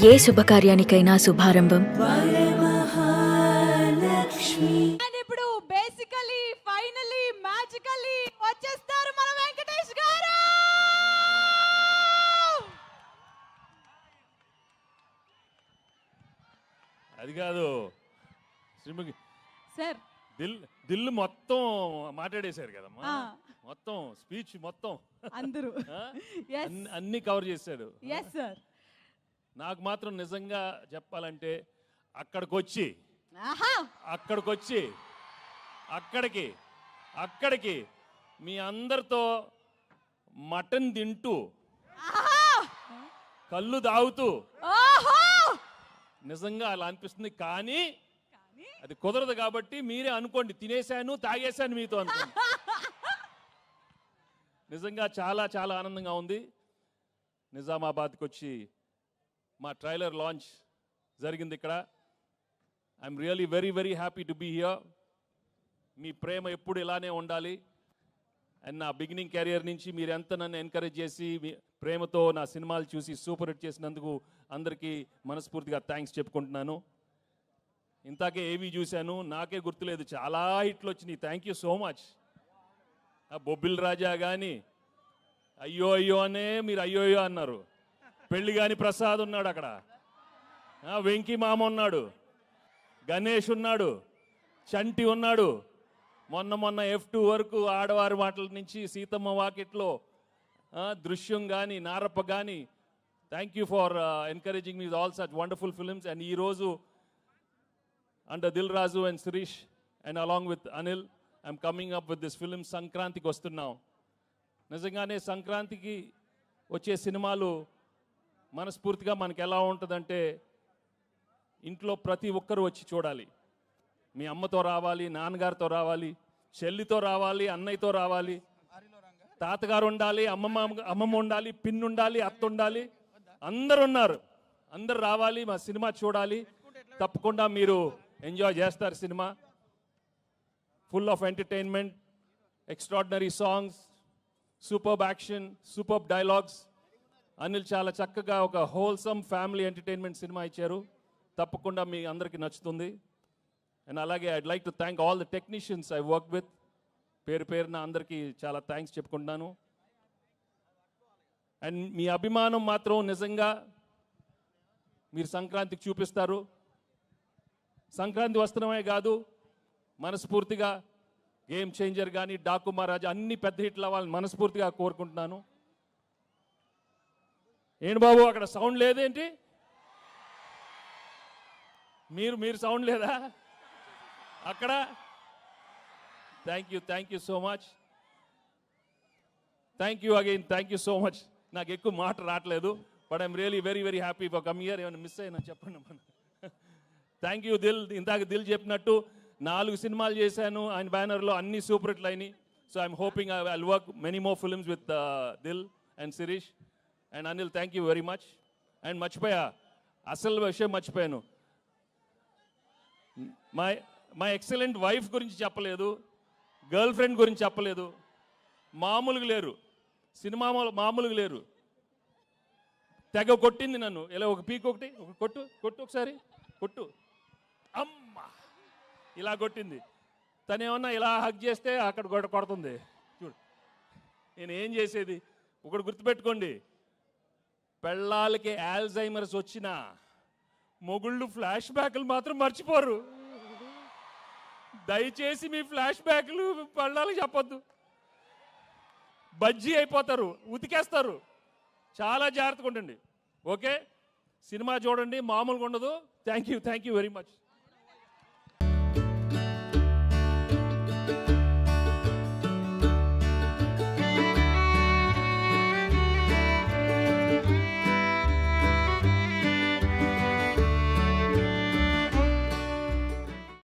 ఏ శుభకార్యానికైనా శుభారంభం and ఇప్పుడు basically finally మ్యాజికలీ వచ్చేస్తారు మన వెంకటేష్ గారు. అది కాదు శ్రీముఖి సార్, దిల్ మొత్తం మాట్లాడేశారు కదమ్మా. మొత్తం స్పీచ్ మొత్తం అందరూ అన్ని కవర్ చేశాడు. yes sir. నాకు మాత్రం నిజంగా చెప్పాలంటే అక్కడికి మీ అందరితో మటన్ తింటూ కళ్ళు తాగుతూ నిజంగా అలా అనిపిస్తుంది. కానీ అది కుదరదు కాబట్టి మీరే అనుకోండి, తినేశాను తాగేశాను మీతో అనుకోండి. నిజంగా చాలా చాలా ఆనందంగా ఉంది. నిజామాబాద్కి వచ్చి మా ట్రైలర్ లాంచ్ జరిగింది ఇక్కడ. I'm really very very happy to be here. మీ ప్రేమ ఎప్పుడు ఇలానే ఉండాలి. అండ్ నా బిగినింగ్ కెరియర్ నుంచి మీరు ఎంత నన్ను ఎంకరేజ్ చేసి మీ ప్రేమతో నా సినిమాలు చూసి సూపర్ హిట్ చేసినందుకు అందరికీ మనస్ఫూర్తిగా థ్యాంక్స్ చెప్పుకుంటున్నాను. ఇంతాకే ఏవి చూశాను, నాకే గుర్తులేదు, చాలా హిట్లు వచ్చినాయి. Thank you so much. ఆ బొబ్బిల్ రాజా కానీ అయ్యో అయ్యో అనే మీరు అయ్యో అయ్యో అన్నారు. పెళ్లి కాని ప్రసాద్ ఉన్నాడు అక్కడ, వెంకీ మామ ఉన్నాడు, గణేష్ ఉన్నాడు, చంటి ఉన్నాడు. మొన్న F2 వరకు ఆడవారి మాటల నుంచి సీతమ్మ వాకిట్లో దృశ్యం కానీ నారప్ప కానీ. Thank you for encouraging me all such wonderful films. And ఈరోజు under Dil Raju and Shirish and along with Anil I'm coming up with this film. సంక్రాంతికి వస్తున్నాం. నిజంగానే సంక్రాంతికి వచ్చే సినిమాలు మనస్ఫూర్తిగా మనకి ఎలా ఉంటుందంటే ఇంట్లో ప్రతి ఒక్కరు వచ్చి చూడాలి. మీ అమ్మతో రావాలి, నాన్నగారితో రావాలి, చెల్లితో రావాలి, అన్నయ్యతో రావాలి, తాతగారు ఉండాలి, అమ్మమ్మ ఉండాలి, పిన్ ఉండాలి, అత్త ఉండాలి, అందరు ఉన్నారు. అందరు రావాలి, మా సినిమా చూడాలి. తప్పకుండా మీరు ఎంజాయ్ చేస్తారు. Cinema full of entertainment, extraordinary songs, superb action, superb dialogues. Anil చాలా చక్కగా ఒక హోల్సమ్ ఫ్యామిలీ ఎంటర్టైన్మెంట్ సినిమా ఇచ్చారు. తప్పకుండా మీ అందరికీ నచ్చుతుంది. అండ్ అలాగే I'd like to thank all the technicians I work with. పేరు పేరున అందరికీ చాలా థ్యాంక్స్ చెప్పుకుంటున్నాను. అండ్ మీ అభిమానం మాత్రం నిజంగా మీరు సంక్రాంతికి చూపిస్తారు. సంక్రాంతి వస్త్రమే కాదు, మనస్ఫూర్తిగా గేమ్ చేంజర్ కానీ డాకు మహారాజా అన్ని పెద్ద హిట్లు అవ్వాలని మనస్ఫూర్తిగా కోరుకుంటున్నాను. ఏంటి బాబు అక్కడ సౌండ్ లేదేంటి? మీరు సౌండ్ లేదా అక్కడ? Thank you so much. Thank you again, thank you so much. నాకు ఎక్కువ మాట రావట్లేదు, but I'm really very very happy for come here. ఏమైనా మిస్ అయినా చెప్పండి మన. Thank you Dil. ఇందాక దిల్ చెప్పినట్టు 4 సినిమాలు చేశాను ఆయన బ్యానర్లో, అన్ని సూపర్ హిట్లు అయినాయి. So I'm hoping I will work many more films with Dil and Shirish and Anil. Thank you very much. And మర్చిపోయా, అసలు విషయం మర్చిపోయాను. మై ఎక్సలెంట్ వైఫ్ గురించి చెప్పలేదు, గర్ల్ ఫ్రెండ్ గురించి చెప్పలేదు. మామూలుగా లేరు, సినిమా మామూలుగా లేరు. తెగ కొట్టింది నన్ను. ఇలా ఒక పీక్ ఒకటి కొట్టు ఒకసారి కొట్టు, అమ్మ ఇలా కొట్టింది. తనేమన్నా ఇలా హగ్ చేస్తే అక్కడ కొడుతుంది. చూడు నేను ఏం చేసేది. ఒకటి గుర్తుపెట్టుకోండి, పెళ్ళాలకి ఆల్జైమర్స్ వచ్చిన మొగుళ్ళు ఫ్లాష్ బ్యాక్లు మాత్రం మర్చిపోరు. దయచేసి మీ ఫ్లాష్ బ్యాక్లు పెళ్ళాలకి చెప్పొద్దు, బజ్జీ అయిపోతారు, ఉతికేస్తారు. చాలా జాగ్రత్తగా ఉండండి. ఓకే, సినిమా చూడండి, మామూలుగా ఉండదు. Thank you very much.